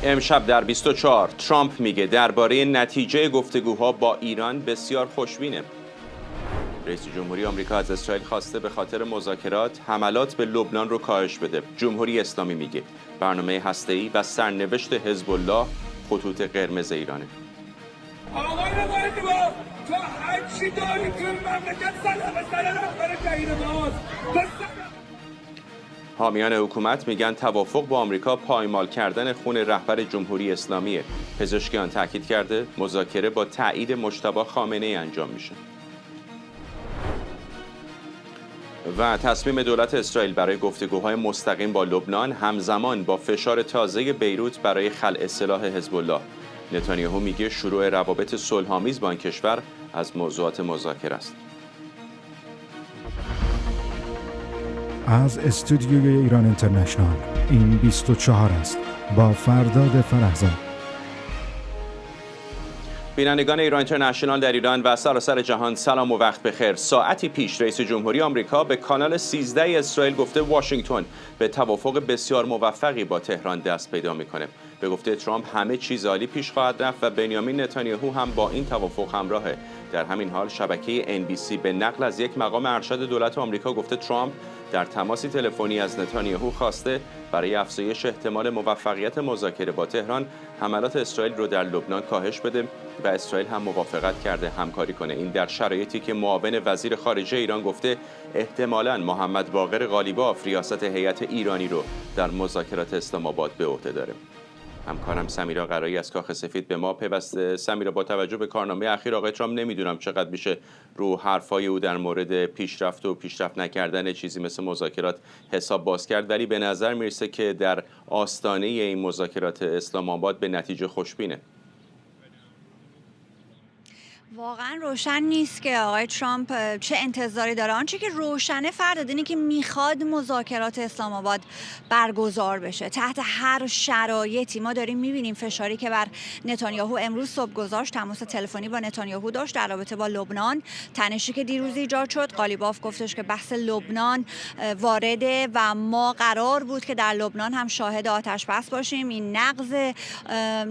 امشب در 24 ترامپ میگه درباره نتیجه گفتگوها با ایران بسیار خوشبینه. رئیس جمهوری آمریکا از اسرائیل خواسته به خاطر مذاکرات حملات به لبنان رو کاهش بده. جمهوری اسلامی میگه برنامه هسته‌ای و سرنوشت حزب الله خطوط قرمز ایرانه. آقای قائدباف تو هر چی داری تو مملکت سلام ماست. حامیان حکومت میگن توافق با آمریکا پایمال کردن خون رهبر جمهوری اسلامیه. پزشکیان تاکید کرده مذاکره با تایید مجتبی خامنه‌ای انجام میشه. و تصمیم دولت اسرائیل برای گفتگوهای مستقیم با لبنان همزمان با فشار تازه بیروت برای خلع سلاح حزب الله. نتانیاهو میگه شروع روابط صلح‌آمیز با این کشور از موضوعات مذاکره است. از استودیوی ایران اینترنشنال این 24 است با فرداد فرهزاد. بینندگان ایران اینترنشنال در ایران و سراسر جهان سلام و وقت بخیر. ساعتی پیش رئیس جمهوری آمریکا به کانال 13 اسرائیل گفته واشنگتن به توافق بسیار موفقی با تهران دست پیدا میکنه. به گفته ترامپ همه چیز عالی پیش خواهد رفت و بنیامین نتانیاهو هم با این توافق همراهه. در همین حال شبکه NBC به نقل از یک مقام ارشد دولت آمریکا گفته ترامپ در تماسی تلفنی از نتانیاهو خواسته برای افزایش احتمال موفقیت مذاکره با تهران حملات اسرائیل رو در لبنان کاهش بده و اسرائیل هم موافقت کرده همکاری کنه. این در شرایطی که معاون وزیر خارجه ایران گفته احتمالاً محمد باقر قالیباف ریاست هیئت ایرانی رو در مذاکرات اسلام آباد به عهده داره. همکارم سمیرا قرایی از کاخ سفید به ما پیوسته. سمیرا، با توجه به کارنامه اخیر آقای ترامپ نمیدونم چقدر میشه رو حرفای او در مورد پیشرفت و پیشرفت نکردن چیزی مثل مذاکرات حساب باز کرد، ولی به نظر میرسه که در آستانه این مذاکرات اسلام آباد به نتیجه خوشبینه. واقعا روشن نیست که آقای ترامپ چه انتظاری داره. آنچه که روشنه فرداد اینه که میخواد مذاکرات اسلام آباد برگزار بشه تحت هر شرایطی. ما داریم میبینیم فشاری که بر نتانیاهو امروز صبح گذاشت، تماس تلفنی با نتانیاهو داشت در رابطه با لبنان، تنشی که دیروز ایجاد شد. قالیباف گفتش که بحث لبنان وارده و ما قرار بود که در لبنان هم شاهد آتش بس باشیم. این نقض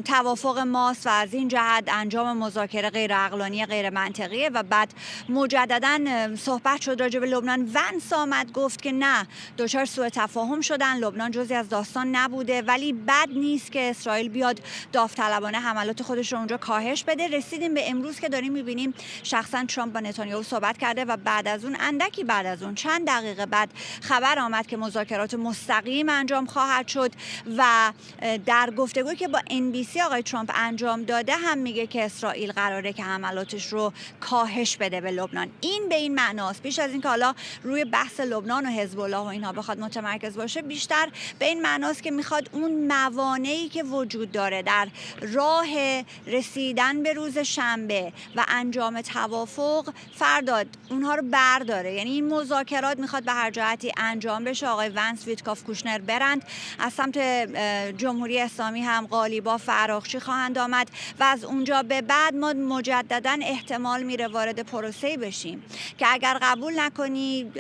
توافق ماست و از این جهت انجام مذاکره غیر عقلانی، غیر منطقیه. و بعد مجددا صحبت شد راجع به لبنان. ونس آمد گفت که نه، دچار سوء تفاهم شدن، لبنان جزئی از داستان نبوده، ولی بد نیست که اسرائیل بیاد داوطلبانه حملات خودش رو اونجا کاهش بده. رسیدیم به امروز که داریم میبینیم شخصا ترامپ با نتانیاهو صحبت کرده و بعد از اون، اندکی بعد از اون، چند دقیقه بعد خبر آمد که مذاکرات مستقیم انجام خواهد شد و در گفتگویی که با NBC آقای ترامپ انجام داده هم میگه که اسرائیل قراره که حملاتش رو کاهش بده به لبنان. این به این معناست، بیش از این که حالا روی بحث لبنان و حزب الله و اینها بخواد متمرکز باشه، بیشتر به این معناست که میخواد اون موانعی که وجود داره در راه رسیدن به روز شنبه و انجام توافق فرداد اونها رو برداره. یعنی این مذاکرات میخواد به هر جهتی انجام بشه. آقای ونس، ویتکاف، کوشنر برند، از سمت جمهوری اسلامی هم قالیباف و عراقچی خواهند آمد و از اونجا به بعد ما مجددا احتمال میره وارد پروسه‌ای بشیم که اگر قبول نکنی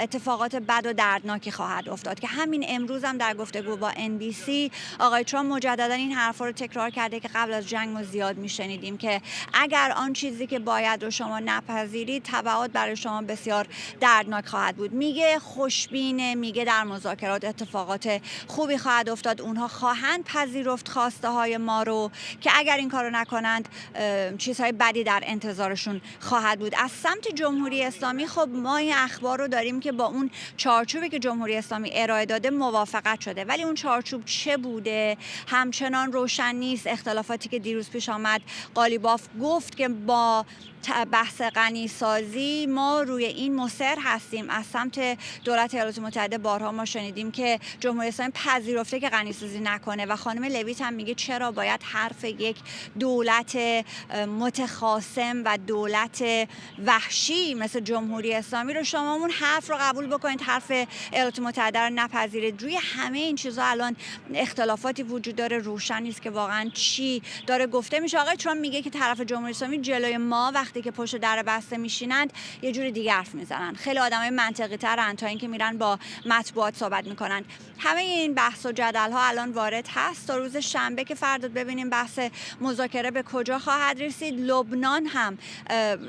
اتفاقات بد و دردناکی خواهد افتاد. که همین امروز هم در گفتگو با NBC آقای ترامپ مجددا این حرفا رو تکرار کرده که قبل از جنگ ما زیاد میشنیدیم که اگر آن چیزی که باید رو شما نپذیرید، تبعات برای شما بسیار دردناک خواهد بود. میگه خوشبینه، میگه در مذاکرات اتفاقات خوبی خواهد افتاد، اونها خواهند پذیرفت خواسته های ما رو که اگر این کارو نکنند چیزهای بدی در انتظارشون خواهد بود. از سمت جمهوری اسلامی خب ما این اخبار رو داریم که با اون چارچوبی که جمهوری اسلامی ارائه داده موافقت شده، ولی اون چارچوب چه بوده همچنان روشن نیست. اختلافاتی که دیروز پیش آمد، قالیباف گفت که با بحث غنیسازی ما روی این مصر هستیم. از سمت دولت ایالات متحده بارها ما شنیدیم که جمهوری اسلامی پذیرفته که غنیسازی نکنه و خانم لویت هم میگه چرا باید حرف یک دولت متخاصم و دولت وحشی مثل جمهوری اسلامی رو شما اون حرف رو قبول بکنید، حرف ایالات متحده رو نپذیرید. روی همه این چیزا الان اختلافاتی وجود داره، روشن نیست که واقعا چی داره گفته میشه. آقای ترامپ میگه که طرف جمهوری اسلامی جلوی ما وقتی وقتی که پشت در بسته میشینند یه جوری دیگه حرف میزنن. خیلی آدمای منطقی ترن تا اینکه میرن با مطبوعات صحبت میکنن. همه این بحث و جدل ها الان وارد هست تا روز شنبه که فردا ببینیم بحث مذاکره به کجا خواهد رسید. لبنان هم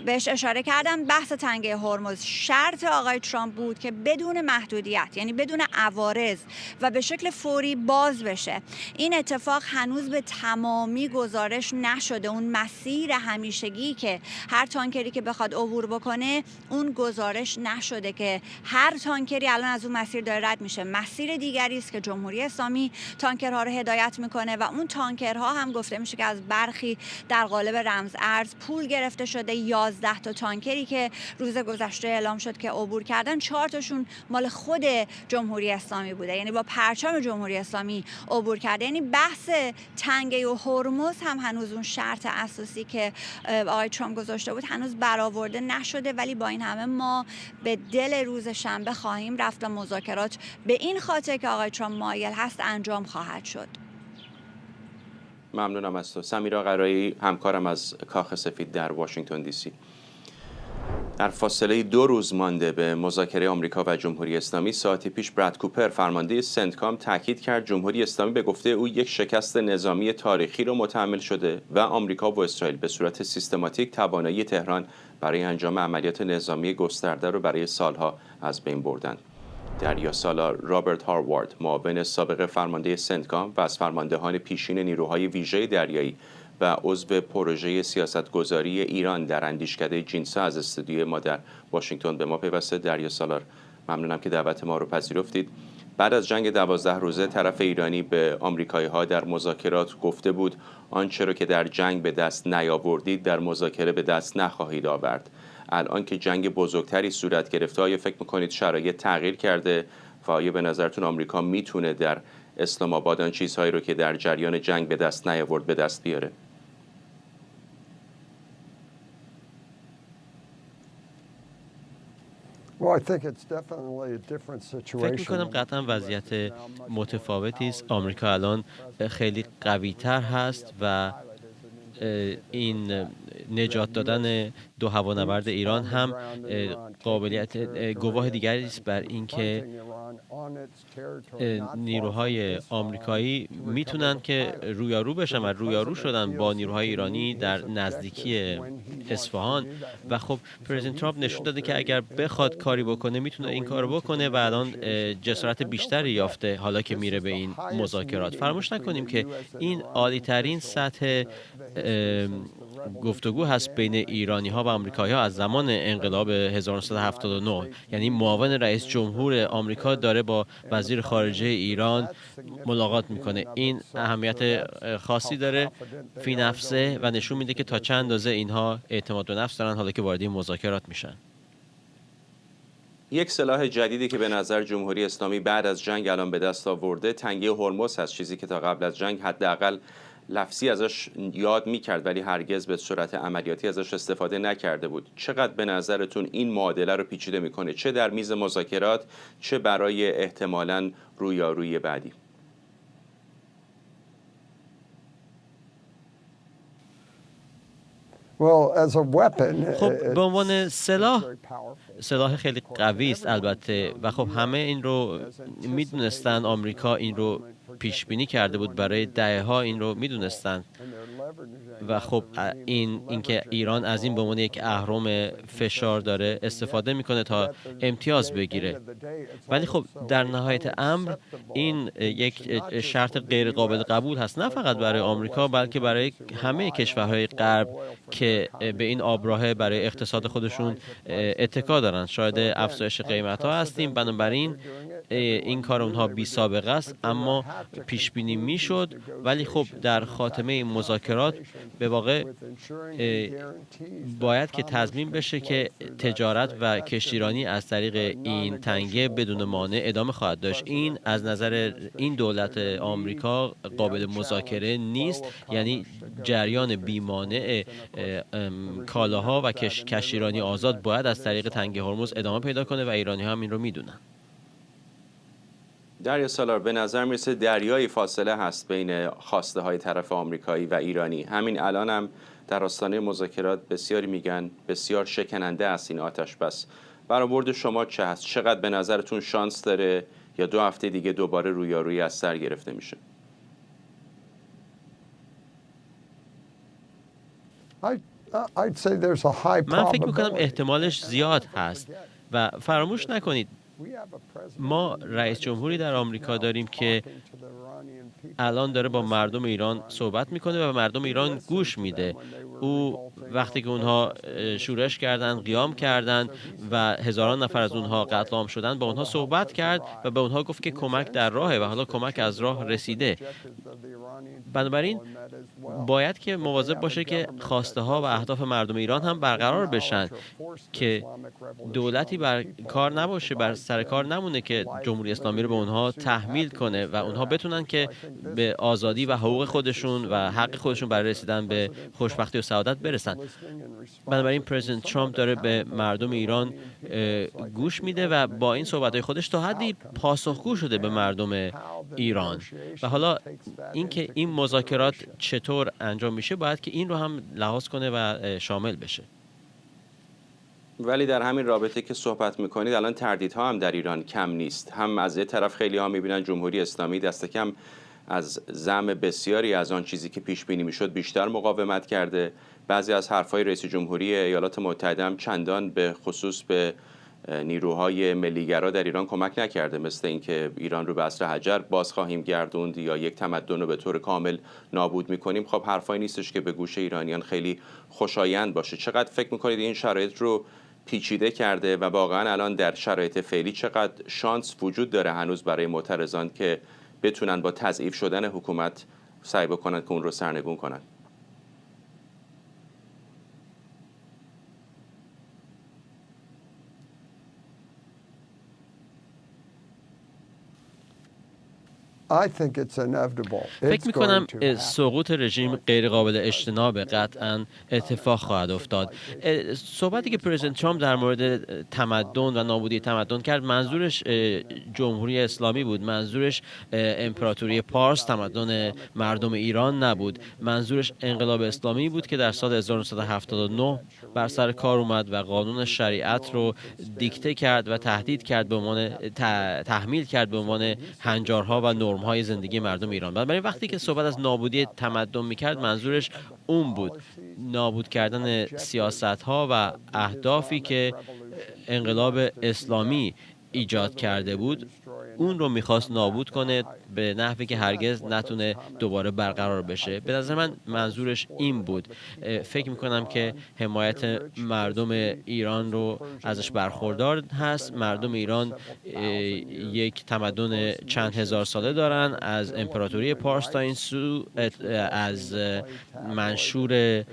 بهش اشاره کردم، بحث تنگه هرمز شرط آقای ترامپ بود که بدون محدودیت، یعنی بدون عوارض و به شکل فوری باز بشه. این اتفاق هنوز به تمامی گزارش نشده. اون مسیر همیشگی که هر تانکری که بخواد عبور بکنه اون گزارش نشده که هر تانکری الان از اون مسیر داره رد میشه. مسیر دیگری است که جمهوری اسلامی تانکرها رو هدایت میکنه و اون تانکرها هم گفته میشه که از برخی در قالب رمز ارز پول گرفته شده. 11 تا تانکری که روز گذشته اعلام شد که عبور کردن، 4 تاشون مال خود جمهوری اسلامی بوده، یعنی با پرچم جمهوری اسلامی عبور کرده. یعنی بحث تنگه و هرمز هم هنوز اون شرط اساسی که آقای ترامپ گذاشته بود هنوز برآورده نشده، ولی با این همه ما به دل روز شنبه خواهیم رفت و مذاکرات به این خاطر که آقای ترامپ مایل هست انجام خواهد شد. ممنونم از تو. سمیرا قرایی، همکارم از کاخ سفید در واشنگتن دی سی. در فاصله 2 روز مانده به مذاکره آمریکا و جمهوری اسلامی، ساعتی پیش براد کوپر فرمانده سنتکام تاکید کرد جمهوری اسلامی به گفته او یک شکست نظامی تاریخی را متحمل شده و آمریکا و اسرائیل به صورت سیستماتیک توانایی تهران برای انجام عملیات نظامی گسترده را برای سالها از بین بردند. دریا سالار رابرت هاروارد، معاون سابق فرمانده سنتکام و از فرماندهان پیشین نیروهای ویژه دریایی و عضو پروژه سیاستگذاری ایران در اندیشکده جینسا، از استودیوی ما در واشنگتن به ما پیوسته. دریا سالار، ممنونم که دعوت ما رو پذیرفتید. بعد از جنگ 12 روزه طرف ایرانی به آمریکایی‌ها در مذاکرات گفته بود آنچه را که در جنگ به دست نیاوردید در مذاکره به دست نخواهید آورد. الان که جنگ بزرگتری صورت گرفته، آیا فکر می‌کنید شرایط تغییر کرده و آیا به نظرتون آمریکا میتونه در اسلام آباد آن چیزهایی رو که در جریان جنگ به دست نیاورد به دست بیاره؟ فکر میکنم قطعا وضعیت متفاوتی است. آمریکا الان خیلی قوی تر هست و این نجات دادن 2 هوانورد ایران هم قابلیت گواه دیگری است بر اینکه نیروهای آمریکایی میتونن که رویارو بشن و رویارو شدن با نیروهای ایرانی در نزدیکی اصفهان. و خب پرزیدنت ترامپ نشون داده که اگر بخواد کاری بکنه میتونه این کارو بکنه و الان جسارت بیشتری یافته حالا که میره به این مذاکرات. فراموش نکنیم که این عالی ترین سطح گفتگو هست بین ایرانی ها و آمریکایی ها از زمان انقلاب 1979. یعنی معاون رئیس جمهور آمریکا داره با وزیر خارجه ایران ملاقات میکنه. این اهمیت خاصی داره فی نفسه و نشون میده که تا چند اندازه اینها اعتماد به نفس دارن حالا که وارد این مذاکرات میشن. یک سلاح جدیدی که به نظر جمهوری اسلامی بعد از جنگ الان به دست آورده تنگه هرمز هست، چیزی که تا قبل از جنگ حداقل لفظی ازش یاد میکرد ولی هرگز به صورت عملیاتی ازش استفاده نکرده بود. چقدر به نظرتون این معادله رو پیچیده میکنه، چه در میز مذاکرات چه برای احتمالاً رویارویی بعدی؟ خب به عنوان سلاح خیلی قوی است البته و خب همه این رو میدونستن. آمریکا این رو پیش بینی کرده بود، برای دهه‌ها این رو میدونستن و خب اینکه ایران از این به عنوان یک اهرم فشار داره استفاده میکنه تا امتیاز بگیره. ولی خب در نهایت امر این یک شرط غیر قابل قبول هست، نه فقط برای آمریکا بلکه برای همه کشورهای غرب که به این آبراهه برای اقتصاد خودشون اتکا دارن. شاهد افزایش قیمت‌ها هستیم، بنابراین این کار اونها بی سابقه است، اما پیش بینی میشد. ولی خب در خاتمه این مذاکرات به واقع باید که تضمین بشه که تجارت و کشتیرانی از طریق این تنگه بدون مانع ادامه خواهد داشت. این از نظر این دولت آمریکا قابل مذاکره نیست، یعنی جریان بی‌مانع کالاها و کشتیرانی آزاد باید از طریق تنگه هرمز ادامه پیدا کنه و ایرانی هم این رو میدونن. دریا سالار، به نظر میرسه دریایی فاصله هست بین خواسته های طرف آمریکایی و ایرانی. همین الان هم در آستانه مذاکرات بسیاری میگن بسیار شکننده است این آتش بس. برآورد شما چه هست؟ چقدر به نظرتون شانس داره یا 2 هفته دیگه دوباره رویارویی از سر گرفته میشه؟ من فکر میکنم احتمالش زیاد هست و فراموش نکنید ما رئیس جمهوری در آمریکا داریم که الان داره با مردم ایران صحبت میکنه و مردم ایران گوش میده. او وقتی که اونها شورش کردن، قیام کردن و هزاران نفر از اونها قتل عام شدن، با اونها صحبت کرد و به اونها گفت که کمک در راهه و حالا کمک از راه رسیده. بنابراین باید که مواظب باشه که خواسته ها و اهداف مردم ایران هم برقرار بشن، که دولتی بر کار نباشه، بر سر کار نمونه که جمهوری اسلامی رو به اونها تحمیل کنه و اونها بتونن که به آزادی و حقوق خودشون و حق خودشون برای رسیدن به خوشبختی و سعادت برسن. بنابراین پرزیدنت ترامپ داره به مردم ایران گوش میده و با این صحبت‌های خودش تا حدی پاسخگو شده به مردم ایران. و حالا اینکه این مذاکرات چطور انجام میشه باید که این رو هم لحاظ کنه و شامل بشه. ولی در همین رابطه که صحبت میکنید الان تردیدها هم در ایران کم نیست. هم از یه طرف خیلی ها میبینن جمهوری اسلامی دست کم از زعم بسیاری از آن چیزی که پیش بینی میشد بیشتر مقاومت کرده. بعضی از حرفهای رئیس جمهوری ایالات متحده هم چندان به خصوص به نیروهای ملیگرا در ایران کمک نکرده، مثل اینکه ایران رو به عصر حجر باز خواهیم گردوند یا یک تمدن رو به طور کامل نابود میکنیم. خب حرفایی نیستش که به گوش ایرانیان خیلی خوشایند باشه. چقدر فکر میکنید این شرایط رو پیچیده کرده و واقعا الان در شرایط فعلی چقدر شانس وجود داره هنوز برای معترضان که بتونن با تضعیف شدن حکومت سعی بکنن که اون رو سرنگون کنن؟ فکر میکنم سقوط رژیم غیر قابل اجتناب، قطعا اتفاق خواهد افتاد. صحبتی که پرزیدنت ترامپ در مورد تمدن و نابودی تمدن کرد منظورش جمهوری اسلامی بود، منظورش امپراتوری پارس، تمدن مردم ایران نبود. منظورش انقلاب اسلامی بود که در سال 1979 بر سر کار اومد و قانون شریعت رو دیکته کرد و تهدید کرد به عنوان تحمیل کرد به عنوان هنجارها و نرم‌های زندگی مردم ایران. بنابراین وقتی که صحبت از نابودی تمدن می‌کرد منظورش اون بود، نابود کردن سیاست‌ها و اهدافی که انقلاب اسلامی ایجاد کرده بود، اون رو میخواست نابود کنه به نحوی که هرگز نتونه دوباره برقرار بشه. به نظر من منظورش این بود. فکر میکنم که حمایت مردم ایران رو ازش برخوردار هست. مردم ایران یک تمدن چند هزار ساله دارن، از امپراتوری پارس تا این سو، از منشور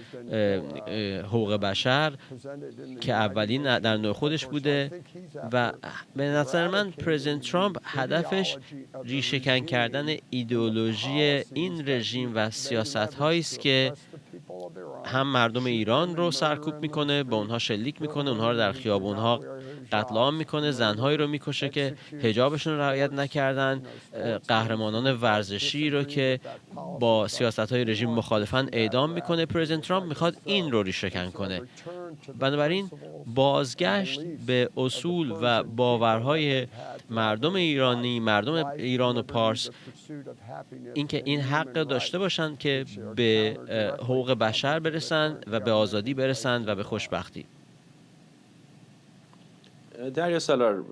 حقوق بشر که اولین در نوع خودش بوده و به نظر من پرزیدنت ترامپ هدفش ریشه‌کن کردن ایدئولوژی این رژیم و سیاست‌هایی است که هم مردم ایران رو سرکوب میکنه، با اونها شلیک میکنه، اونها رو در خیابونها قتل عام میکنه، زنهایی رو میکشه که حجابشون رو رعایت نکردن، قهرمانان ورزشی رو که با سیاست‌های رژیم مخالفن اعدام میکنه. پرزیدنت ترامپ میخواد این رو ریشه‌کن کنه. بنابراین بازگشت به اصول و باورهای مردم ایرانی، مردم ایران و پارس، اینکه این حق داشته باشند که به حقوق بشر برسن و به آزادی برسن و به خوشبختی. دریا سالار،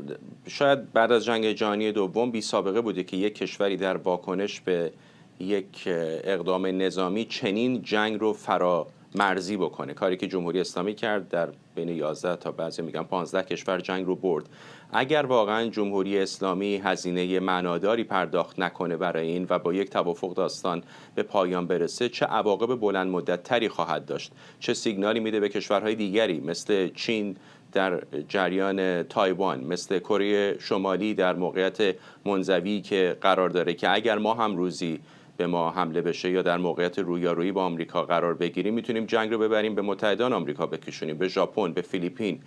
شاید بعد از جنگ جهانی دوم بی سابقه بوده که یک کشوری در واکنش به یک اقدام نظامی چنین جنگ رو فرامرزی بکنه. کاری که جمهوری اسلامی کرد، در بین 11 تا بعضی میگن 15 کشور جنگ رو برد. اگر واقعا جمهوری اسلامی هزینه معناداری پرداخت نکنه برای این و با یک توافق داستان به پایان برسه، چه عواقب بلند مدت تری خواهد داشت؟ چه سیگنالی میده به کشورهای دیگری مثل چین در جریان تایوان، مثل کره شمالی در موقعیت منزوی که قرار داره که اگر ما هم روزی به ما حمله بشه یا در موقعیت رویارویی با آمریکا قرار بگیریم، میتونیم جنگ رو ببریم به متحدان آمریکا بکشونیم، به ژاپن، به فیلیپین،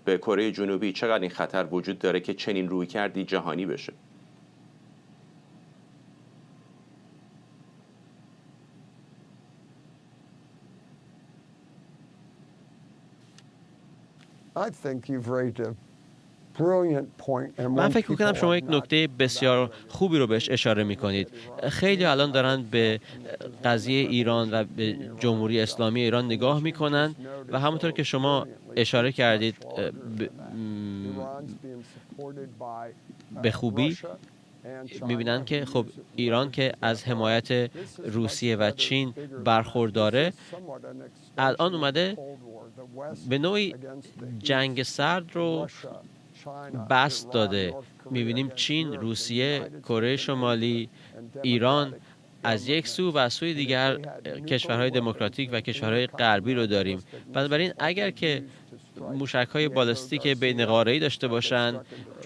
به کره جنوبی. چقدر این خطر وجود داره که چنین رویکردی جهانی بشه؟ من فکر میکنم شما یک نکته بسیار خوبی رو بهش اشاره میکنید. خیلی الان دارن به قضیه ایران و به جمهوری اسلامی ایران نگاه میکنن و همونطور که شما اشاره کردید به خوبی میبینن که خب ایران که از حمایت روسیه و چین برخورداره، الان اومده به نوعی جنگ سرد رو بست داده. میبینیم چین، روسیه، کره شمالی، ایران از یک سو و از سوی دیگر کشورهای دموکراتیک و کشورهای غربی رو داریم. بنابراین اگر که موشک‌های بالستیک بین قاره‌ای داشته باشن،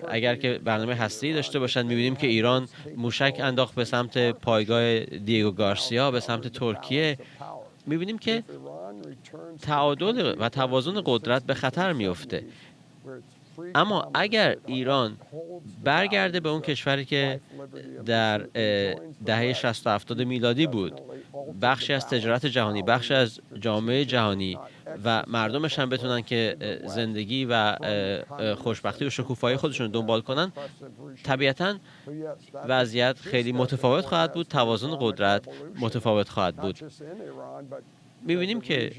اگر که برنامه هسته‌ای داشته باشن، می‌بینیم که ایران موشک انداخت به سمت پایگاه دیگو گارسیا، به سمت ترکیه. می‌بینیم که تعادل و توازن قدرت به خطر میفته. اما اگر ایران برگرده به اون کشوری که در دهه 60 و 70 میلادی بود، بخشی از تجارت جهانی، بخشی از جامعه جهانی و مردمش هم بتونن که زندگی و خوشبختی و شکوفایی خودشون رو دنبال کنن، طبیعتاً وضعیت خیلی متفاوت خواهد بود، توازن قدرت متفاوت خواهد بود. می‌بینیم که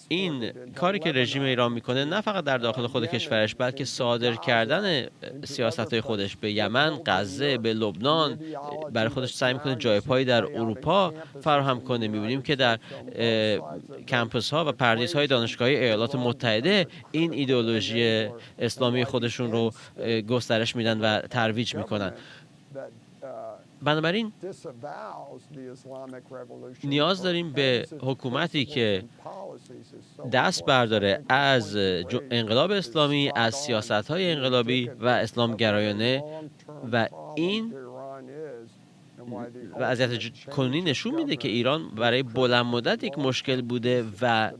این کاری که رژیم ایران میکنه نه فقط در داخل خود کشورش، بلکه صادر کردن سیاست‌های خودش به یمن، غزه، به لبنان، برای خودش سعی میکنه جای پایی در اروپا فراهم کنه. می‌بینیم که در کمپس‌ها و پردیس‌های دانشگاهی ایالات متحده این ایدئولوژی اسلامی خودشون رو گسترش میدن و ترویج میکنن. بنابراین نیاز داریم به حکومتی که دست برداره از انقلاب اسلامی، از سیاست‌های انقلابی و اسلامگرایانه و این وضعیت کنونی نشون میده که ایران برای بلند مدت یک مشکل بوده و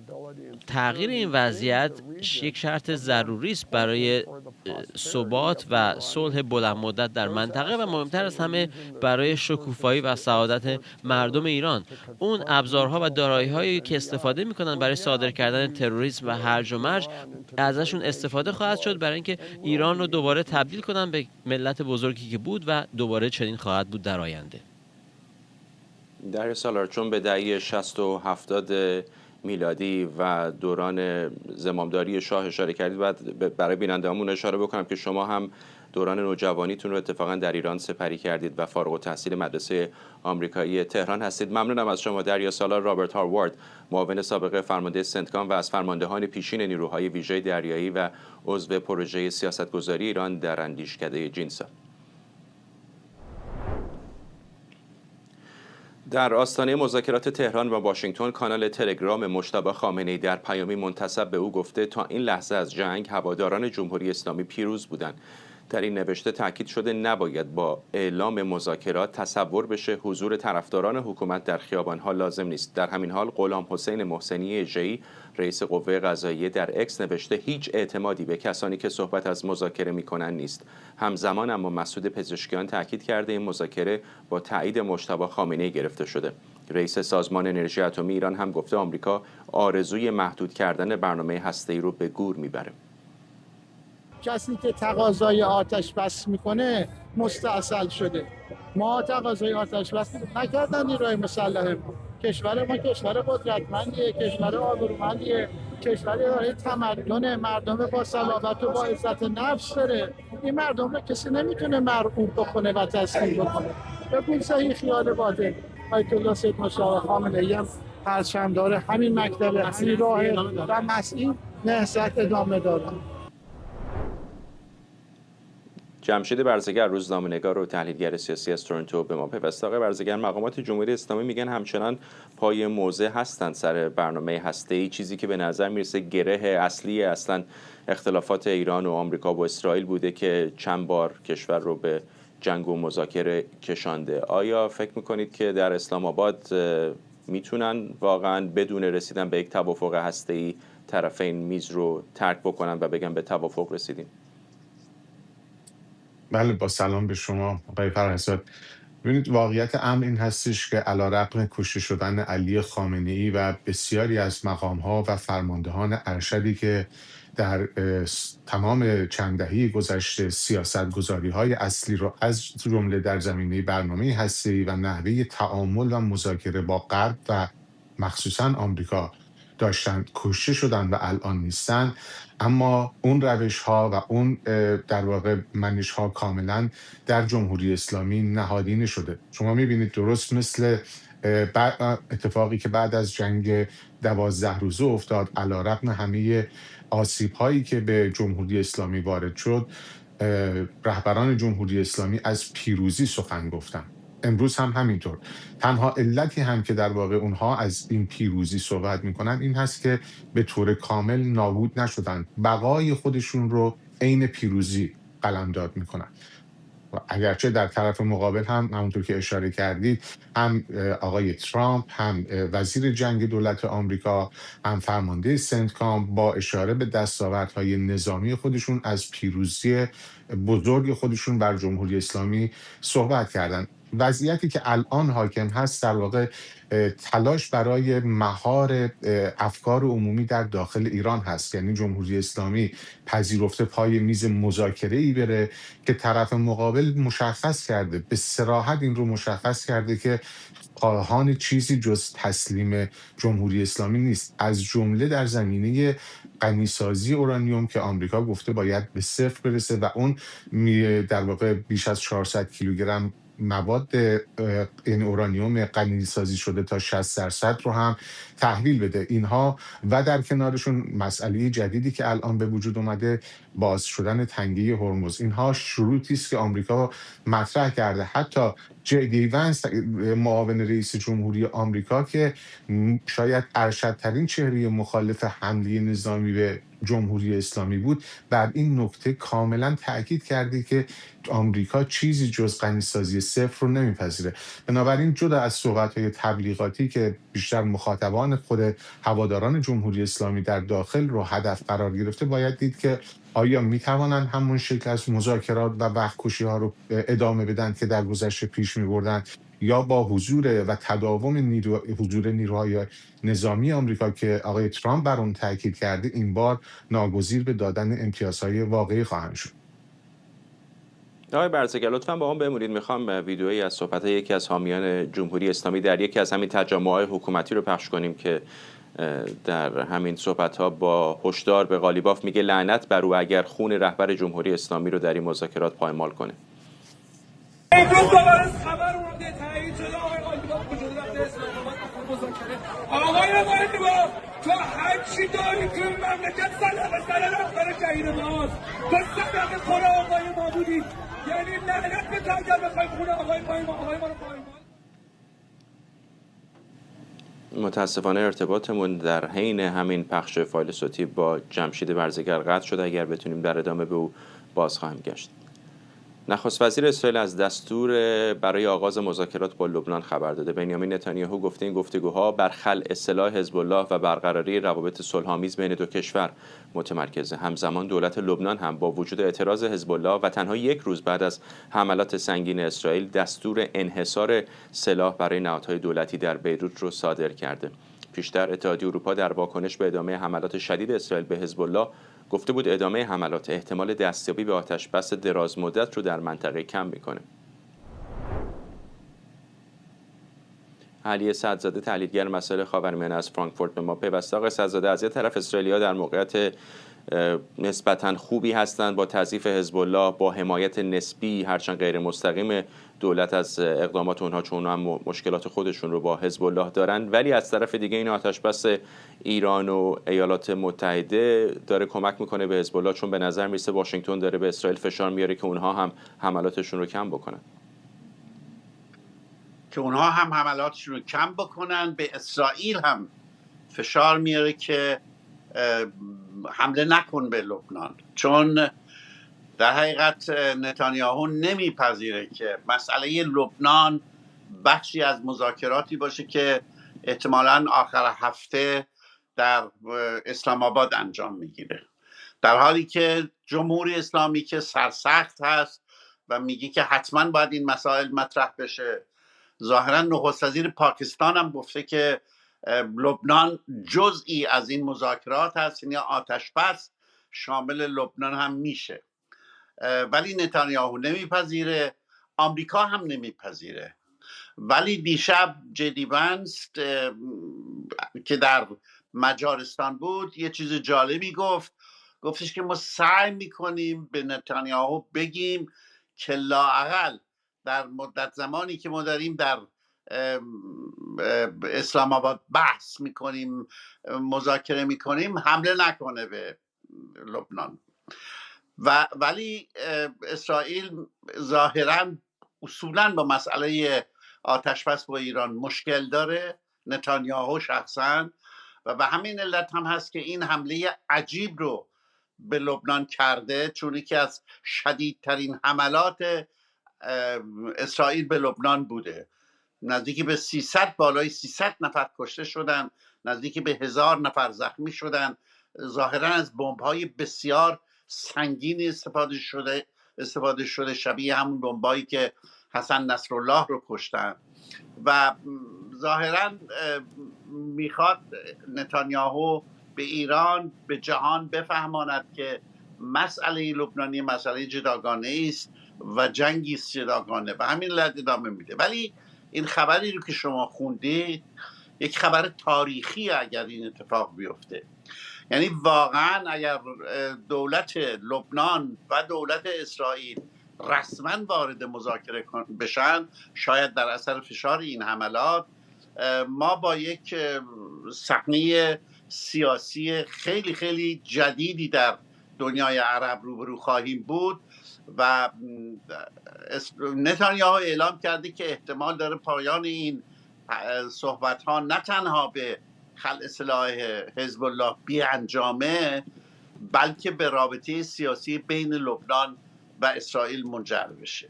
تغییر این وضعیت یک شرط ضروری است برای ثبات و صلح بلند مدت در منطقه و مهمتر از همه برای شکوفایی و سعادت مردم ایران. اون ابزارها و دارایی‌هایی که استفاده می‌کنن برای صادر کردن تروریسم و هرج و مرج، ازشون استفاده خواهد شد برای اینکه ایران رو دوباره تبدیل کنن به ملت بزرگی که بود و دوباره چنین خواهد بود در آینده. در سالار، چون به دهه 60 و 70 میلادی و دوران زمامداری شاه اشاره کردید، بعد برای بیننده‌هامون اشاره بکنم که شما هم دوران نوجوانیتون رو اتفاقا در ایران سپری کردید و فارغ التحصیل مدرسه آمریکایی تهران هستید. ممنونم از شما دریا سالار. رابرت هاروارد، معاون سابق فرمانده سنتکام و از فرماندهان پیشین نیروهای ویژه دریایی و عضو پروژه سیاستگذاری ایران در اندیشکده جینسا. در آستانه مذاکرات تهران و واشنگتن، کانال تلگرام مجتبی خامنه‌ای در پیامی منتسب به او گفته تا این لحظه از جنگ هواداران جمهوری اسلامی پیروز بودند. در این نوشته تاکید شده نباید با اعلام مذاکرات تصور بشه حضور طرفداران حکومت در خیابان‌ها لازم نیست. در همین حال غلام حسین محسنی اژه‌ای، رئیس قوه قضاییه، در اکس نوشته هیچ اعتمادی به کسانی که صحبت از مذاکره می‌کنند نیست. همزمان اما مسعود پزشکیان تاکید کرده این مذاکره با تایید مجتبی خامنه‌ای گرفته شده. رئیس سازمان انرژی اتمی ایران هم گفته آمریکا آرزوی محدود کردن برنامه هسته‌ای رو به گور میبره. کسی که تقاضای آتش بس میکنه مستاصل شده. ما تقاضای آتش بس نکردن نیروهای مسلح ما. کشور ما کشور قدرتمندیه، کشور آبرومندیه، کشور داره تمدن، مردم با صلابت و با عزت نفس داره. این مردم رو کسی نمیتونه مرغوب بکنه و تسلیم بکنه. ببین صحیح خیال باطل. آیت الله سید مصطفی خامنه‌ای هم پرچمدار همین مکتب، همین راه و مسیح نهضت ادامه دادن. جمشید برزگر، روزنامه‌نگار و تحلیلگر سیاسی از تورنتو به ما پیوسته. آقای برزگر، مقامات جمهوری اسلامی میگن همچنان پای موضع هستند سر برنامه هسته‌ای، چیزی که به نظر میرسه گره اصلی اصلا اختلافات ایران و آمریکا با اسرائیل بوده که چند بار کشور رو به جنگ و مذاکره کشانده. آیا فکر میکنید که در اسلام آباد میتونن واقعا بدون رسیدن به یک توافق هسته‌ای طرفین میز رو ترک بکنن و بگن به توافق رسیدیم؟ بله، با سلام به شما آقای فرهزاد. ببینید، واقعیت امر این هستش که علیرغم کشته شدن علی خامنه‌ای و بسیاری از مقام‌ها و فرماندهان ارشدی که در تمام چند دهه گذشته سیاست‌گذاری‌های اصلی رو از جمله در زمینه برنامه هسته‌ای و نحوه تعامل و مذاکره با غرب و مخصوصا آمریکا داشتن کشته شدن و الان نیستن، اما اون روش ها و اون در واقع منش ها کاملا در جمهوری اسلامی نهادینه شده. شما میبینید درست مثل اتفاقی که بعد از جنگ 12 روزه افتاد، علیرغم همه آسیب هایی که به جمهوری اسلامی وارد شد، رهبران جمهوری اسلامی از پیروزی سخن گفتن. امروز هم همینطور. تنها علتی هم که در واقع اونها از این پیروزی صحبت میکنن این هست که به طور کامل نابود نشدن، بقای خودشون رو عین پیروزی قلمداد میکنن. اگرچه در طرف مقابل هم همونطور که اشاره کردید، هم آقای ترامپ، هم وزیر جنگ دولت آمریکا، هم فرمانده سنتکام با اشاره به دستاوردهای نظامی خودشون از پیروزی بزرگ خودشون بر جمهوری اسلامی صحبت کردن. وضعیتی که الان حاکم هست در واقع تلاش برای مهار افکار عمومی در داخل ایران هست، یعنی جمهوری اسلامی پذیرفته پای میز مذاکره ای بره که طرف مقابل مشخص کرده، به صراحت این رو مشخص کرده که خواهان چیزی جز تسلیم جمهوری اسلامی نیست، از جمله در زمینه غنیسازی اورانیوم که آمریکا گفته باید به صفر برسه و اون در واقع بیش از 400 کیلوگرم مواد این اورانیوم غنیسازی شده تا 60% رو هم تحویل بده. اینها و در کنارشون مسئله جدیدی که الان به وجود اومده، باز شدن تنگه هرمز، اینها شروطی است که آمریکا مطرح کرده. حتی جی ونس معاون رئیس جمهوری آمریکا که شاید ارشدترین چهره مخالف حمله نظامی به جمهوری اسلامی بود، بر این نکته کاملا تاکید کرده که آمریکا چیزی جز غنیسازی صفر رو نمیپذیره. بنابراین جدا از صحبت‌های تبلیغاتی که بیشتر مخاطبان خود هواداران جمهوری اسلامی در داخل رو هدف قرار گرفته، باید دید که آیا میتوانند همون شکل از مذاکرات و وقت‌کشی ها رو ادامه بدن که در گذشته پیش می‌بردن، یا با حضور و تداوم حضور نیروهای نظامی آمریکا که آقای ترامپ بر اون تاکید کرده، این بار ناگزیر به دادن امتیازهای واقعی خواهند شد. آقای برزگر لطفاً با هم بمونید، میخوام ویدئویی از صحبت یکی از حامیان جمهوری اسلامی در یکی از همین تجمعات حکومتی رو پخش کنیم که در همین صحبت‌ها با هشدار به قالیباف میگه لعنت بر او اگر خون رهبر جمهوری اسلامی رو در این مذاکرات پایمال کنه. امروز دوباره خبر اومده تایید شده آقای قالیباف وجود رفته اسلام آباد مذاکره. آقای قالیباف تو هر چی داری تو مملکت سر رهبر شهید ماست، تو صدق خون آقای ما بودی، یعنی لعنت به تو اگر بخوای خون آقای ما رو پایمال. متاسفانه ارتباطمون در حین همین پخش فایل صوتی با جمشید برزگر قطع شده. اگر بتونیم در ادامه به او باز خواهیم گشت. نخست وزیر اسرائیل از دستور برای آغاز مذاکرات با لبنان خبر داده. بنیامین نتانیاهو گفته این گفتگوها بر خلع سلاح حزب الله و برقراری روابط صلح‌آمیز بین دو کشور متمرکزه. همزمان دولت لبنان هم با وجود اعتراض حزب الله و تنها یک روز بعد از حملات سنگین اسرائیل دستور انحصار سلاح برای نهادهای دولتی در بیروت رو صادر کرده. پیشتر اتحادیه اروپا در واکنش به ادامه حملات شدید اسرائیل به حزب الله گفته بود ادامه حملات احتمال دستیابی به آتش‌بس دراز مدت رو در منطقه کم میکنه. علی سعدزاده تحلیلگر مسائل خاورمیانه از فرانکفورت به ما پیوسته. آقای سعدزاده، از یه طرف اسرائیلی‌ها در موقعیت نسبتاً خوبی هستند با تضعیف حزب الله، با حمایت نسبی هرچند غیر مستقیم دولت از اقدامات اونها، چون هم مشکلات خودشون رو با حزب الله دارن، ولی از طرف دیگه این آتش‌بس ایران و ایالات متحده داره کمک میکنه به حزب الله، چون به نظر میرسه واشنگتن داره به اسرائیل فشار میاره که اونها هم حملاتشون رو کم بکنن. به اسرائیل هم فشار میاره که حمله نکن به لبنان، چون در حقیقت نتانیاهو نمیپذیره که مسئله لبنان بخشی از مذاکراتی باشه که احتمالاً آخر هفته در اسلام آباد انجام میگیره، در حالی که جمهوری اسلامی که سرسخت هست و میگه که حتما باید این مسائل مطرح بشه. ظاهرا نخست وزیر پاکستان هم گفته که لبنان جزئی از این مذاکرات هست، یعنی آتش بس شامل لبنان هم میشه. ولی نتانیاهو نمیپذیره، آمریکا هم نمیپذیره. ولی دیشب جدی ونس که در مجارستان بود یه چیز جالبی گفتش که ما سعی میکنیم به نتانیاهو بگیم که لااقل در مدت زمانی که ما داریم در اسلام آباد بحث میکنیم، مذاکره میکنیم، حمله نکنه به لبنان. ولی اسرائیل ظاهراً اصولاً با مسئله آتشبس با ایران مشکل داره، نتانیاهو شخصاً، و به همین علت هم هست که این حمله عجیب رو به لبنان کرده، چون یکی از شدیدترین حملات اسرائیل به لبنان بوده. نزدیکی به 300 بالای 300 نفر کشته شدن، نزدیکی به 1000 نفر زخمی شدن. ظاهرا از بمب‌های بسیار سنگینی استفاده شده شبیه همون بمبایی که حسن نصرالله رو کشتن. و ظاهرا میخواد نتانیاهو به ایران، به جهان بفهماند که مسئله لبنانی مسئله جداگانه است و جنگی است جداگانه، و همین علت ادامه میده. ولی این خبری رو که شما خوندید یک خبر تاریخی اگر این اتفاق بیفته، یعنی واقعا اگر دولت لبنان و دولت اسرائیل رسما وارد مذاکره بشن، شاید در اثر فشار این حملات ما با یک صحنه سیاسی خیلی خیلی جدیدی در دنیای عرب روبرو خواهیم بود. و نتانیاهو اعلام کرده که احتمال داره پایان این صحبت ها نه تنها به خلع سلاح حزب الله بیانجامه، بلکه به رابطه سیاسی بین لبنان و اسرائیل منجر بشه.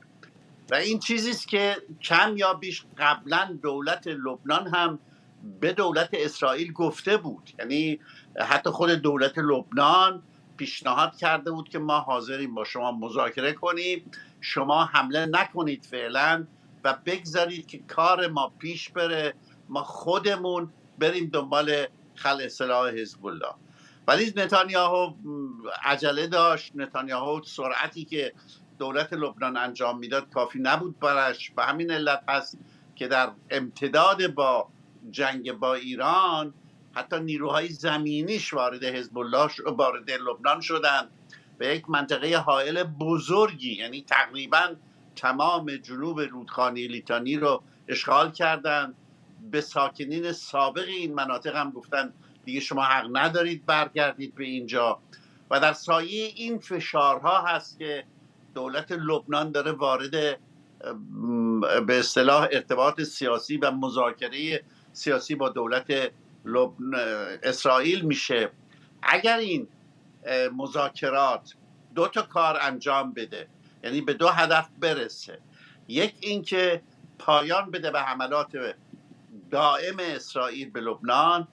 و این چیزیست که کم یا بیش قبلا دولت لبنان هم به دولت اسرائیل گفته بود. یعنی حتی خود دولت لبنان پیشنهاد کرده بود که ما حاضریم با شما مذاکره کنیم، شما حمله نکنید فعلا و بگذارید که کار ما پیش بره، ما خودمون بریم دنبال خلع سلاح حزب الله. ولی نتانیاهو عجله داشت. نتانیاهو سرعتی که دولت لبنان انجام میداد کافی نبود برش، و همین علت هست که در امتداد با جنگ با ایران حتی نیروهای زمینیش وارد حزب الله وارد لبنان شدن و یک منطقه حائل بزرگی، یعنی تقریبا تمام جنوب رودخانه لیتانی رو اشغال کردن. به ساکنین سابق این مناطق هم گفتن دیگه شما حق ندارید برگردید به اینجا. و در سایه این فشارها هست که دولت لبنان داره وارد به اصطلاح ارتباط سیاسی و مذاکره سیاسی با دولت اسرائیل میشه. اگر این مذاکرات دو تا کار انجام بده، یعنی به دو هدف برسه، یک اینکه پایان بده به حملات دائم اسرائیل به لبنان،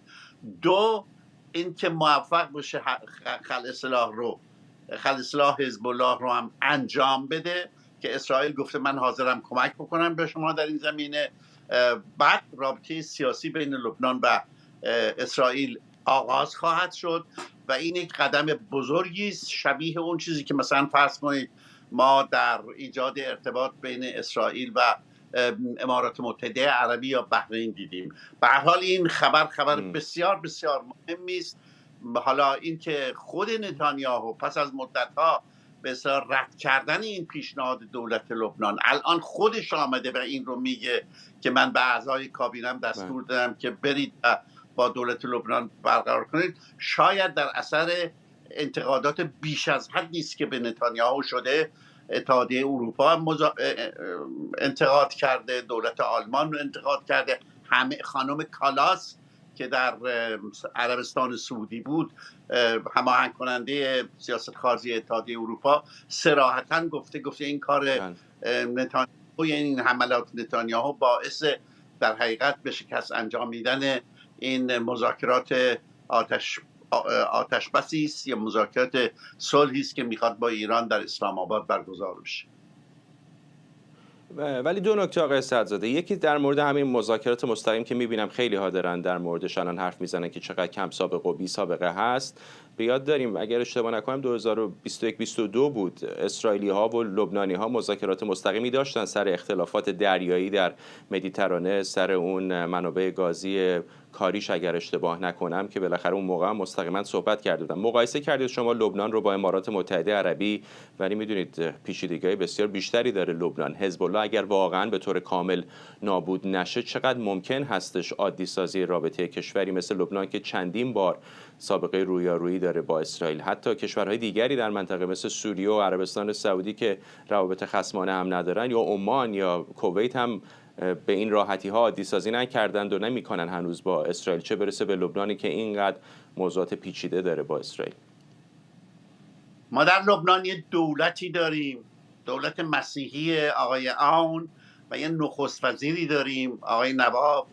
دو اینکه موفق بشه خلع سلاح حزب الله رو هم انجام بده که اسرائیل گفته من حاضرم کمک بکنم به شما در این زمینه. بعد رابطه سیاسی بین لبنان و اسرائیل آغاز خواهد شد و این یک قدم بزرگی است، شبیه اون چیزی که مثلا فرض کنید ما در ایجاد ارتباط بین اسرائیل و امارات متحده عربی یا بحرین دیدیم. به هر حال این خبر بسیار بسیار مهمی است. حالا اینکه خود نتانیاهو پس از مدت‌ها به اصطلاح رد کردن این پیشنهاد دولت لبنان الان خودش آمده و این رو میگه که من به اعضای کابینم دستور دادم که برید با دولت لبنان برقرار کنید، شاید در اثر انتقادات بیش از حد نیست که به نتانیاهو شده. اتحادیه اروپا انتقاد کرده، دولت آلمان رو انتقاد کرده، خانم کالاس که در عربستان سعودی بود، هماهنگ کننده سیاست خارجی اتحادیه اروپا، صراحتاً گفته این کار نتانیاهو، یعنی این حملات نتانیاهو باعث در حقیقت به شکست انجامیدن این مذاکرات آتشبسی است یا مذاکرات صلحی است که میخواد با ایران در اسلام آباد برگزار بشه. ولی دو نکته آقای سعدزاده، یکی در مورد همین مذاکرات مستقیم که میبینم خیلی ها دارن در موردش الان حرف میزنن که چقدر کم سابقه و بی سابقه هست. به یاد داریم اگر اشتباه نکنم 2021-22 بود، اسرائیلی ها و لبنانی ها مذاکرات مستقیمی داشتن سر اختلافات دریایی در مدیترانه، سر اون منابع گازی کاریش اگر اشتباه نکنم، که بالاخره اون موقع مستقیما صحبت کرده بودن. مقایسه کردید شما لبنان رو با امارات متحده عربی، ولی میدونید پیچیدگی‌های بسیار بیشتری داره لبنان. حزب الله اگر واقعا به طور کامل نابود نشه، چقدر ممکن هستش عادی سازی رابطه کشوری مثل لبنان که چندین بار سابقه رویارویی داره با اسرائیل، حتی کشورهای دیگری در منطقه مثل سوریه و عربستان سعودی که روابط خصمانه هم ندارن، یا عمان یا کویت هم به این راحتی ها عادی سازی نکردند و نمیکنن هنوز با اسرائیل، چه برسه به لبنانی که اینقدر موضوعات پیچیده داره با اسرائیل. ما در لبنان یه دولتی داریم، دولت مسیحی آقای عون، و یه نخست وزیری داریم آقای نواب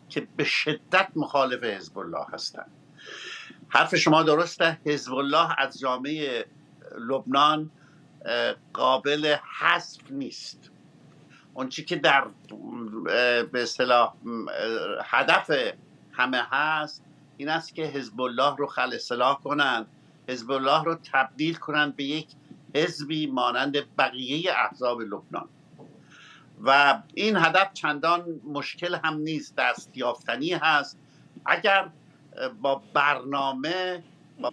که به شدت مخالف حزب الله هستن. حرف شما درسته، حزب الله از جامعه لبنان قابل حذف نیست. اون چی که در به اصطلاح هدف همه هست این است که حزب الله رو خلع کنن، حزب الله رو تبدیل کنن به یک حزبی مانند بقیه احزاب لبنان، و این هدف چندان مشکل هم نیست، دستیافتنی هست اگر با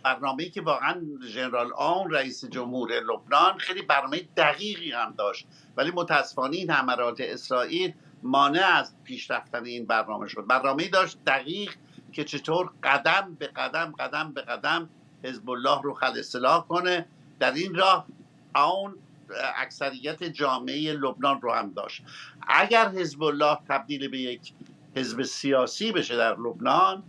برنامه‌ای که واقعا ژنرال آون رئیس جمهور لبنان خیلی برنامه دقیقی هم داشت، ولی متاسفانه این حملات اسرائیل مانع از پیش رفتن این برنامه شد. برنامه‌ای داشت دقیق که چطور قدم به قدم حزب الله رو خلع کنه. در این راه آون اکثریت جامعه لبنان رو هم داشت. اگر حزب الله تبدیل به یک حزب سیاسی بشه در لبنان،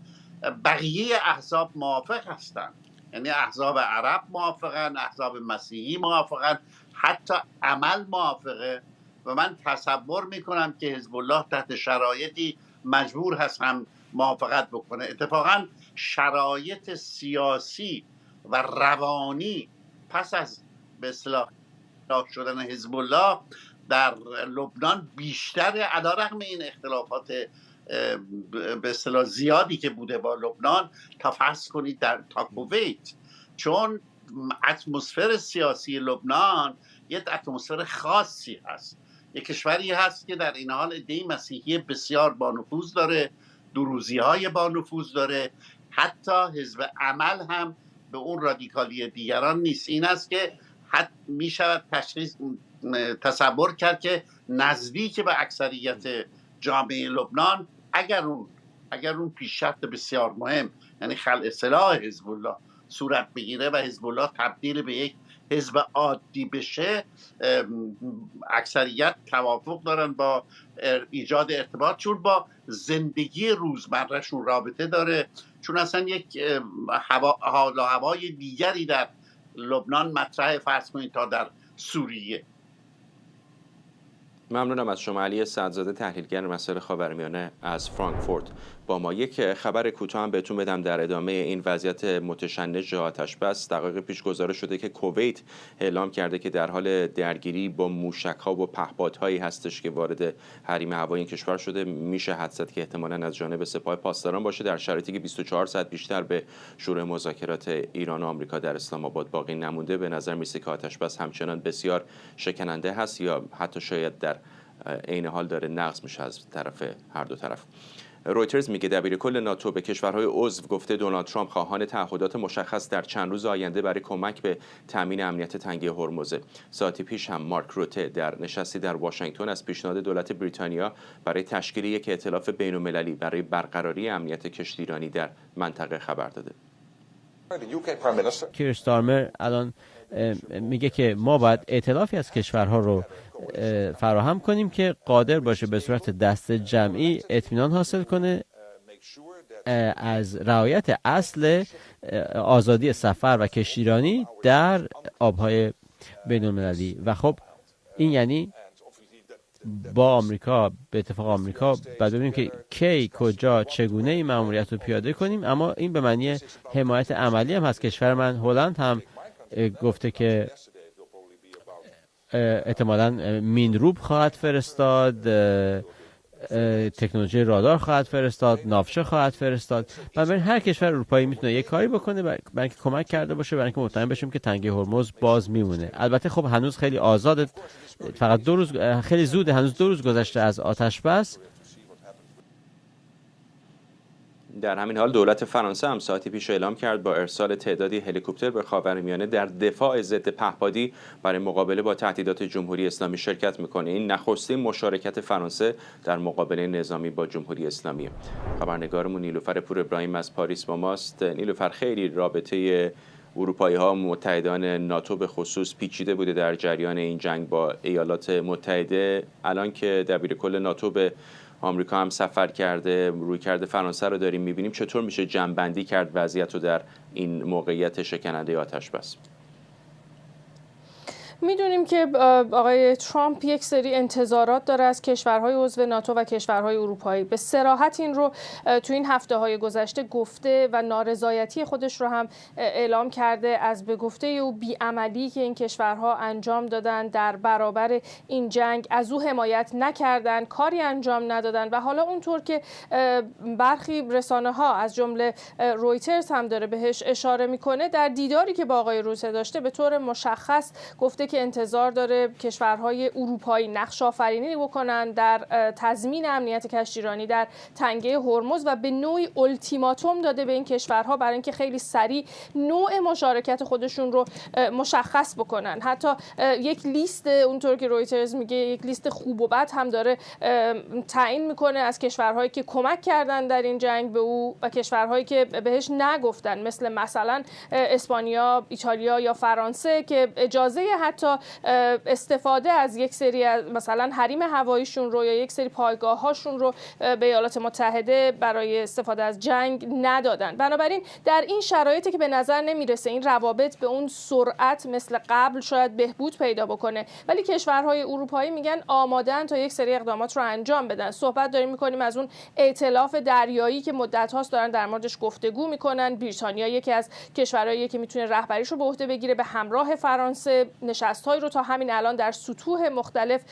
بقیه احزاب موافق هستند، یعنی احزاب عرب موافقن، احزاب مسیحی موافقن، حتی عمل موافقه، و من تصور میکنم که حزب الله تحت شرایطی مجبور هست هم موافقت بکنه. اتفاقا شرایط سیاسی و روانی پس از به اصطلاح شدن حزب الله در لبنان بیشتر، علیرغم این اختلافات به اصطلاح زیادی که بوده با لبنان، تا فرض کنید تا کویت، چون اتمسفر سیاسی لبنان یک اتمسفر خاصی هست. یک کشوری هست که در این حال عده مسیحی بسیار با نفوذ داره، دروزی‌های با نفوذ داره، حتی حزب عمل هم به اون رادیکالی دیگران نیست. این است که می شود تصور کرد که نزدیک به اکثریت جامعه لبنان، اگر اون پیش شرط بسیار مهم، یعنی خلع سلاح حزب الله صورت بگیره و حزب الله تبدیل به یک حزب عادی بشه، اکثریت توافق دارن با ایجاد ارتباط، چون با زندگی روزمرهشون رابطه داره، چون اصلا یک حال و هوای دیگری در لبنان مطرح فرض کنید تا در سوریه. ممنونم از شما علی سعدزاده، تحلیلگر مسائل خاورمیانه از فرانکفورت. با ما یک خبر کوتاه هم بهتون بدم در ادامه این وضعیت متشنج آتش بس. دقایق پیش گزارش شده که کویت اعلام کرده که در حال درگیری با موشک‌ها و پهپادهایی هستش که وارد حریم هوایی این کشور شده. میشه حدس زد که احتمالاً از جانب سپاه پاسداران باشه، در شرایطی که 24 ساعت بیشتر به شروع مذاکرات ایران و آمریکا در اسلام آباد باقی نمونده. به نظر میسه که آتش بس همچنان بسیار شکننده هست، یا حتی شاید در عین حال داره نقض میشه از طرف هر دو طرف. رویترز میگه دبیرکل ناتو به کشورهای عضو گفته دونالد ترامپ خواهان تعهدات مشخص در چند روز آینده برای کمک به تامین امنیت تنگه هرمز. ساعتی پیش هم مارک روته در نشستی در واشنگتن از پیشنهاد دولت بریتانیا برای تشکیل یک ائتلاف بین‌المللی برای برقراری امنیت کشتیرانی در منطقه خبر داده. کیر استارمر الان میگه که ما باید ائتلافی از کشورها رو فراهم کنیم که قادر باشه به صورت دست جمعی اطمینان حاصل کنه از رعایت اصل آزادی سفر و کشتیرانی در آبهای بین‌المللی. و خب این یعنی با آمریکا، به اتفاق آمریکا، بعد ببینیم که کی، کجا، چگونه این مأموریت رو پیاده کنیم. اما این به معنی حمایت عملی هم هست. کشور من هلند هم گفته که احتمالاً مینروب خواهد فرستاد تکنولوژی رادار خواهد فرستاد، ناوچه خواهد فرستاد. بنابراین هر کشور اروپایی میتونه یک کاری بکنه برای اینکه کمک کرده باشه، برای اینکه مطمئن بشیم که تنگه هرمز باز میمونه. البته خب هنوز خیلی آزاده، فقط 2 روز خیلی زوده، هنوز 2 روز گذشته از آتش بس. در همین حال دولت فرانسه هم ساعتی پیش اعلام کرد با ارسال تعدادی هلیکوپتر به خاورمیانه در دفاع ضد پهپادی برای مقابله با تهدیدات جمهوری اسلامی شرکت میکنه. این نخستین مشارکت فرانسه در مقابله نظامی با جمهوری اسلامی. خبرنگارمون نیلوفر پور ابراهیم از پاریس با ماست. نیلوفر، خیلی رابطه اروپایی ها متحدان ناتو به خصوص پیچیده بوده در جریان این جنگ با ایالات متحده. الان که دبیرکل ناتو به آمریکا هم سفر کرده، رویکرد فرانسه رو داریم می‌بینیم، چطور میشه جمع‌بندی کرد وضعیت رو در این موقعیت شکننده آتش بس؟ میدونیم که آقای ترامپ یک سری انتظارات داره از کشورهای عضو ناتو و کشورهای اروپایی. به صراحت این رو تو این هفته‌های گذشته گفته و نارضایتی خودش رو هم اعلام کرده از به گفته او بی‌عملی که این کشورها انجام دادن در برابر این جنگ، از او حمایت نکردن، کاری انجام ندادن. و حالا اونطور که برخی رسانه‌ها از جمله رویترز هم داره بهش اشاره میکنه، در دیداری که با آقای روسه داشته به طور مشخص گفته که انتظار داره کشورهای اروپایی نقش آفرینی بکنن در تضمین امنیت کشتیرانی در تنگه هرمز و به نوعی التیماتوم داده به این کشورها برای اینکه خیلی سریع نوع مشارکت خودشون رو مشخص بکنن. حتی یک لیست، اونطور که رویترز میگه، یک لیست خوب و بد هم داره تعیین میکنه از کشورهایی که کمک کردن در این جنگ به او و کشورهایی که بهش نگفتن، مثلا اسپانیا، ایتالیا یا فرانسه که اجازه حتی استفاده از یک سری از مثلا حریم هواییشون رو یا یک سری پایگاه‌هاشون رو به ایالات متحده برای استفاده از جنگ ندادن. بنابراین در این شرایطی که به نظر نمیرسه این روابط به اون سرعت مثل قبل شاید بهبود پیدا بکنه، ولی کشورهای اروپایی میگن آماده‌اند تا یک سری اقدامات رو انجام بدن. صحبت داریم می‌کنیم از اون ائتلاف دریایی که مدت‌هاست دارن در موردش گفتگو می‌کنن. بریتانیا یکی از کشورهاییه که میتونه رهبریش رو به عهده بگیره، به همراه فرانسه نشست‌هایی رو تا همین الان در سطوح مختلف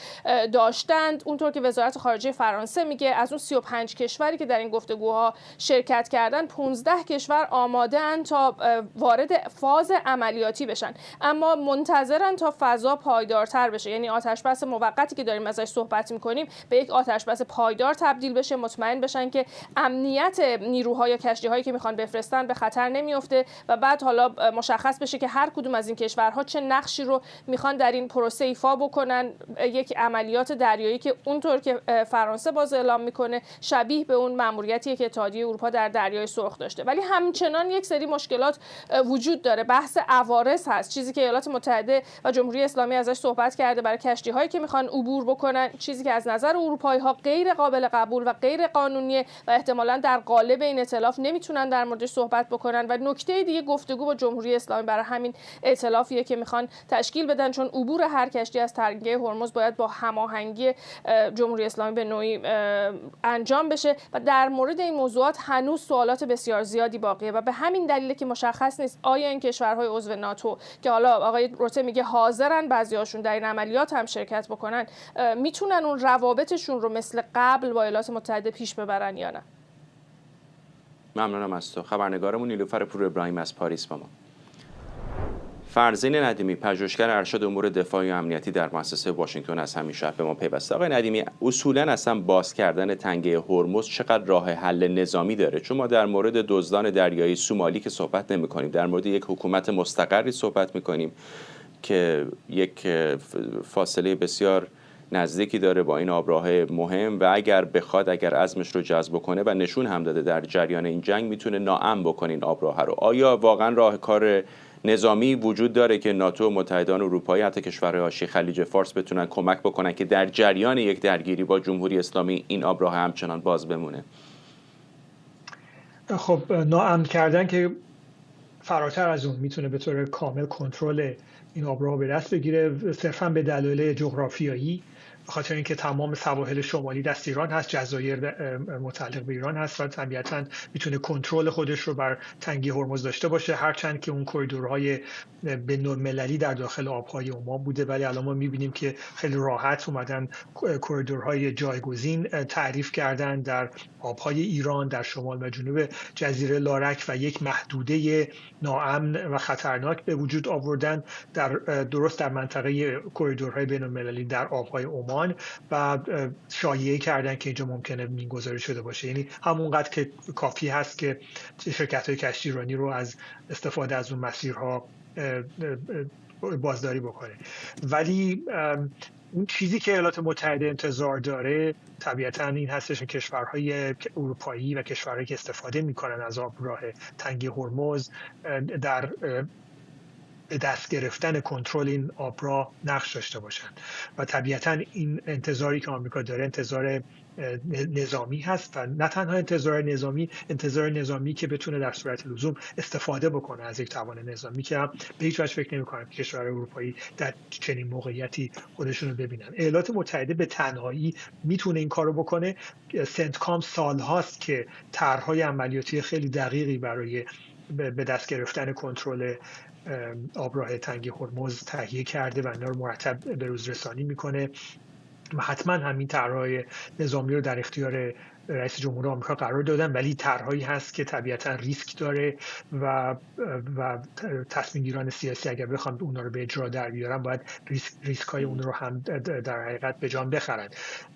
داشتند. اونطور که وزارت خارجه فرانسه میگه از اون 35 کشوری که در این گفتگوها شرکت کردن، 15 کشور آماده‌اند تا وارد فاز عملیاتی بشن، اما منتظرن تا فضا پایدارتر بشه. یعنی آتشبس موقتی که داریم ازش صحبت میکنیم به یک آتشبس پایدار تبدیل بشه، مطمئن بشن که امنیت نیروها یا کشتی‌هایی که میخوان بفرستن به خطر نمیفته و بعد حالا مشخص بشه که هر کدوم از این کشورها چه نقشی رو میخوان در این پروسه ایفا بکنن. یک عملیات دریایی که اونطور که فرانسه باز اعلام میکنه شبیه به اون ماموریتی که اتحادیه اروپا در دریای سرخ داشته، ولی همچنان یک سری مشکلات وجود داره. بحث عوارض هست، چیزی که ایالات متحده و جمهوری اسلامی ازش صحبت کرده برای کشتی‌هایی که میخوان عبور بکنن، چیزی که از نظر اروپایی‌ها غیر قابل قبول و غیر قانونیه و احتمالاً در قالب این ائتلاف نمیتونن در موردش صحبت بکنن. و نکته دیگه گفتگو با جمهوری اسلامی برای همین ائتلافیه که میخوان تشکیل بدن، چون عبور هر کشتی از تنگه هرمز باید با هماهنگی جمهوری اسلامی به نوعی انجام بشه و در مورد این موضوعات هنوز سوالات بسیار زیادی باقیه و به همین دلیل که مشخص نیست آیا این کشورهای عضو ناتو که حالا آقای روته میگه حاضرن بعضیاشون در این عملیات هم شرکت بکنن، میتونن اون روابطشون رو مثل قبل با ایالات متحده پیش ببرن یا نه. ممنونم از تو. خبرنگارمون نیلوفر پور ابراهیم از پاریس با ما. فرزین ندیمی، پژوهشگر ارشد امور دفاعی و امنیتی در مؤسسه واشنگتن از همین شهر به ما پیوسته. آقای ندیمی، اصولاً اصلا باز کردن تنگه هرمز چقدر راه حل نظامی داره؟ چون ما در مورد دزدان دریایی سومالی که صحبت نمی‌کنیم، در مورد یک حکومت مستقری صحبت می‌کنیم که یک فاصله بسیار نزدیکی داره با این آبراه مهم و اگر بخواد، اگر عزمش رو جذب کنه و نشون هم داده در جریان این جنگ میتونه ناامن بکنه این آبراه رو. آیا واقعا راهکار نظامی وجود داره که ناتو و متحدان اروپایی حتی کشورهای حاشیه خلیج فارس بتونن کمک بکنن که در جریان یک درگیری با جمهوری اسلامی این آبراه همچنان باز بمونه؟ خب ناامن کردن که فراتر از اون میتونه به طور کامل کنترل این آبراه به دست بگیره صرفا به دلایل جغرافیایی خاطر اینکه تمام سواحل شمالی دست ایران هست، جزایر متعلق به ایران هست و طبیعتاً میتونه کنترل خودش رو بر تنگه هرمز داشته باشه، هرچند که اون کریدورهای بین‌المللی در داخل آبهای عمان بوده، ولی الان ما میبینیم که خیلی راحت اومدن کریدورهای جایگزین تعریف کردن در آبهای ایران، در شمال و جنوب جزیره لارک و یک محدوده ناامن و خطرناک به وجود آوردن درست در منطقه کریدورهای بین‌المللی در آبهای عمان و شایعه کردن که اینجا ممکنه مینگذاری شده باشه. یعنی همونقدر که کافی هست که شرکت‌های کشتیرانی رو از استفاده از اون مسیرها بازداری بکنه. ولی اون چیزی که ایالات متحده انتظار داره طبیعتاً این هستش که کشورهای اروپایی و کشورهایی که استفاده میکنن از آبراه تنگه هرمز در به دست گرفتن کنترل این آبراه نقش داشته باشن و طبیعتاً این انتظاری که آمریکا داره انتظار نظامی هست و نه تنها انتظار نظامی که بتونه در صورت لزوم استفاده بکنه از یک توان نظامی که هم به هیچ وجه فکر نمی‌کنم که کشورهای اروپایی در چنین موقعیتی خودشون رو ببینن. ایالات متحده به تنهایی میتونه این کارو بکنه. سنتکام سالهاست که طرح‌های عملیاتی خیلی دقیقی برای به دست گرفتن کنترل آبراه تنگه هرمز تهیه کرده و اینا رو مرتب به روز رسانی میکنه و حتما همین طرح‌های نظامی رو در اختیار رئیس جمهور آمریکا قرار دادن، ولی طرح‌هایی هست که طبیعتاً ریسک داره و تصمیم گیران سیاسی اگر بخوام اونا رو به اجرا در بیارن باید ریسک‌های اون رو هم در حقیقت به جان بخرن.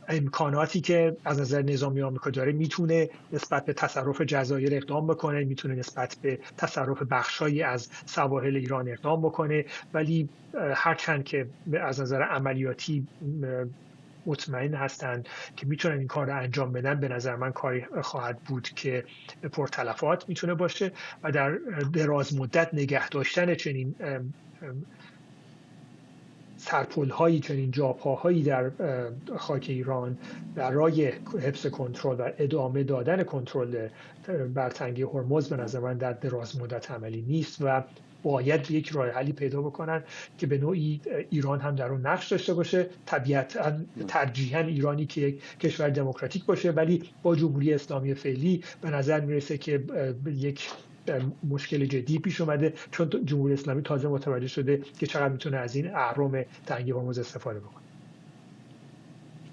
امکاناتی که از نظر نظامی آمریکا داره میتونه نسبت به تصرف جزایر اقدام بکنه، میتونه نسبت به تصرف بخشایی از سواحل ایران اقدام بکنه، ولی هرچند که از نظر عملیاتی مطمئن هستند که میتونن این کار رو انجام بدن، به نظر من کاری خواهد بود که پرتلفات میتونه باشه و در دراز مدت نگه داشتن چنین سرپل‌هایی، چنین جاپاهایی در خاک ایران برای حفظ کنترل و ادامه دادن کنترل بر تنگه هرمز به نظر من در دراز مدت عملی نیست و باید یک راه حلی پیدا بکنن که به نوعی ایران هم در اون نقش داشته باشه، طبیعتاً ترجیحاً ایرانی که یک کشور دموکراتیک باشه، ولی با جمهوری اسلامی فعلی به نظر میرسه که یک مشکل جدی پیش اومده، چون جمهوری اسلامی تازه متوجه شده که چقدر میتونه از این اهرم تنگه هرمز استفاده بکنه.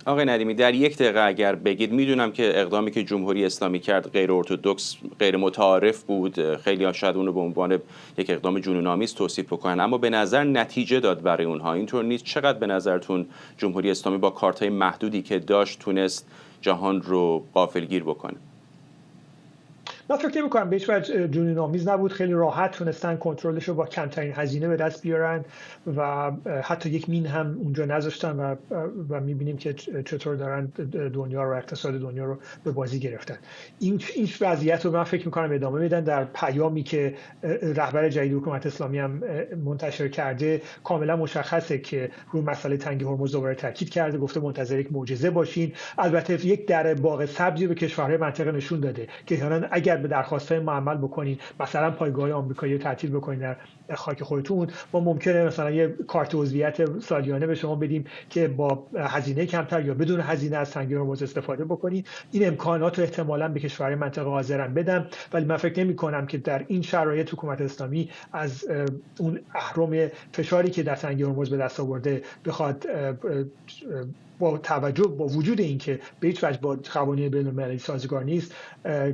آقای ندیمی در یک دقیقه اگر بگید، میدونم که اقدامی که جمهوری اسلامی کرد غیر ارتدوکس، غیر متعارف بود، خیلی ها شاید اون رو به عنوان یک اقدام جنون‌آمیز توصیف بکنن، اما به نظر نتیجه داد برای اونها. اینطور نیست؟ چقدر به نظرتون جمهوری اسلامی با کارت‌های محدودی که داشت تونست جهان رو غافلگیر بکنه؟ من فکر نمی‌کنم به هیچ وجه جنون‌آمیز نبود، خیلی راحت تونستن کنترلش رو با کمترین هزینه به دست بیارن و حتی یک مین هم اونجا نذاشتن و می‌بینیم که چطور دارن دنیا رو، اقتصاد دنیا رو به بازی گرفتن. این وضعیت رو من فکر می‌کنم ادامه میدن. در پیامی که رهبر جدید حکومت اسلامی هم منتشر کرده کاملا مشخصه که روی مسئله تنگه هرمز دوباره تاکید کرده، گفته منتظر یک معجزه باشین. البته یک در باغ سبزی به کشورهای منطقه نشون داده که اگر به درخواست‌های ما عمل بکنین، مثلا پایگاه آمریکایی رو تعطیل بکنین در خاک خودتون، ما ممکنه مثلا یه کارت عضویت سالیانه به شما بدیم که با هزینه کمتر یا بدون هزینه از تنگه هرمز استفاده بکنید. این امکانات رو احتمالاً به کشورهای منطقه حاضرن بدن، ولی من فکر نمی‌کنم که در این شرایط حکومت اسلامی از اون اهرم فشاری که در تنگه هرمز به دست آورده بخواد با وجود اینکه به هیچ وجه با قوانین بین‌المللی سازگار نیست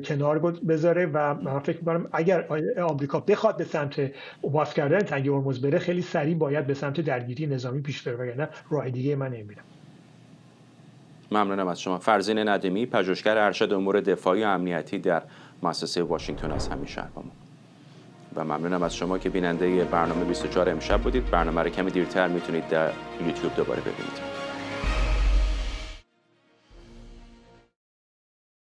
کنار بذاره و من فکر می‌کنم اگر آمریکا بخواد به سمت باز کردن تنگه هرمز بره، خیلی سریع باید به سمت درگیری نظامی پیش بره، وگرنه راه دیگه من نمی‌بینم. ممنونم از شما. فرزین ندیمی، پژوهشگر ارشد امور دفاعی و امنیتی در مؤسسه واشنگتن از همین شهر با ما. و ممنونم از شما که بیننده برنامه 24 امشب بودید. برنامه رو کمی دیرتر میتونید در یوتیوب دوباره ببینید.